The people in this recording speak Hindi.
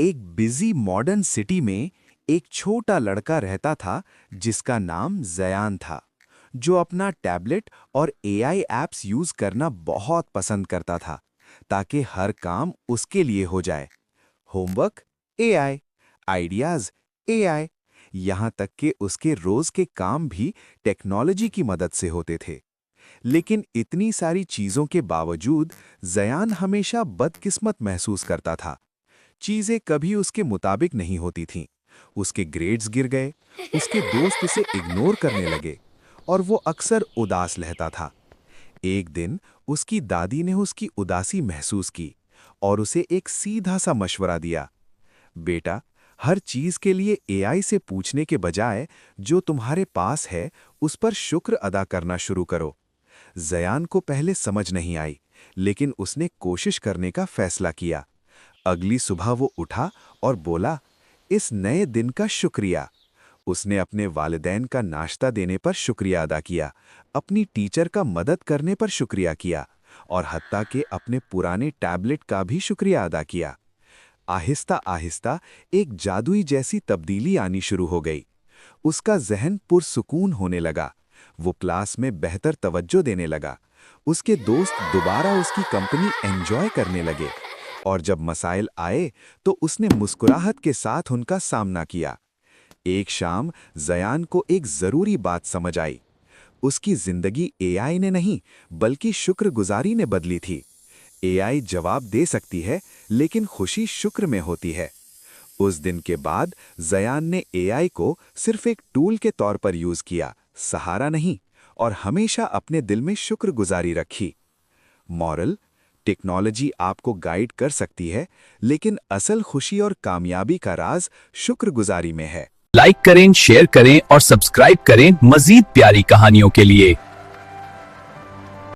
एक बिजी मॉडर्न सिटी में एक छोटा लड़का रहता था जिसका नाम जयान था, जो अपना टैबलेट और एआई ऐप्स यूज करना बहुत पसंद करता था ताकि हर काम उसके लिए हो जाए। होमवर्क एआई, आइडियाज एआई, यहाँ तक कि उसके रोज के काम भी टेक्नोलॉजी की मदद से होते थे। लेकिन इतनी सारी चीजों के बावजूद जयान हमेशा बदकिस्मत महसूस करता था। चीजें कभी उसके मुताबिक नहीं होती थीं। उसके ग्रेड्स गिर गए, उसके दोस्त उसे इग्नोर करने लगे और वो अक्सर उदास रहता था। एक दिन उसकी दादी ने उसकी उदासी महसूस की और उसे एक सीधा सा मशवरा दिया। बेटा, हर चीज के लिए एआई से पूछने के बजाय जो तुम्हारे पास है उस पर शुक्र अदा करना शुरू करो। जयान को पहले समझ नहीं आई, लेकिन उसने कोशिश करने का फैसला किया। अगली सुबह वो उठा और बोला, इस नए दिन का शुक्रिया। उसने अपने वालिदैन का नाश्ता देने पर शुक्रिया अदा किया, अपनी टीचर का मदद करने पर शुक्रिया किया और हत्ता के अपने पुराने टैबलेट का भी शुक्रिया अदा किया। आहिस्ता आहिस्ता एक जादुई जैसी तब्दीली आनी शुरू हो गई। उसका जहन पुरसुकून होने लगा। वो क्लास में बेहतर तवज्जो देने लगा। उसके दोस्त दोबारा उसकी कंपनी एंजॉय करने लगे और जब मसाइल आए तो उसने मुस्कुराहट के साथ उनका सामना किया। एक शाम जयान को एक जरूरी बात समझ आई। उसकी जिंदगी एआई ने नहीं, बल्कि शुक्रगुजारी ने बदली थी। एआई जवाब दे सकती है, लेकिन खुशी शुक्र में होती है। उस दिन के बाद जयान ने एआई को सिर्फ एक टूल के तौर पर यूज किया, सहारा नहीं, और हमेशा अपने दिल में शुक्रगुजारी रखी। मॉरल: टेक्नोलॉजी आपको गाइड कर सकती है, लेकिन असल खुशी और कामयाबी का राज शुक्रगुजारी में है। लाइक करें, शेयर करें और सब्सक्राइब करें मजीद प्यारी कहानियों के लिए।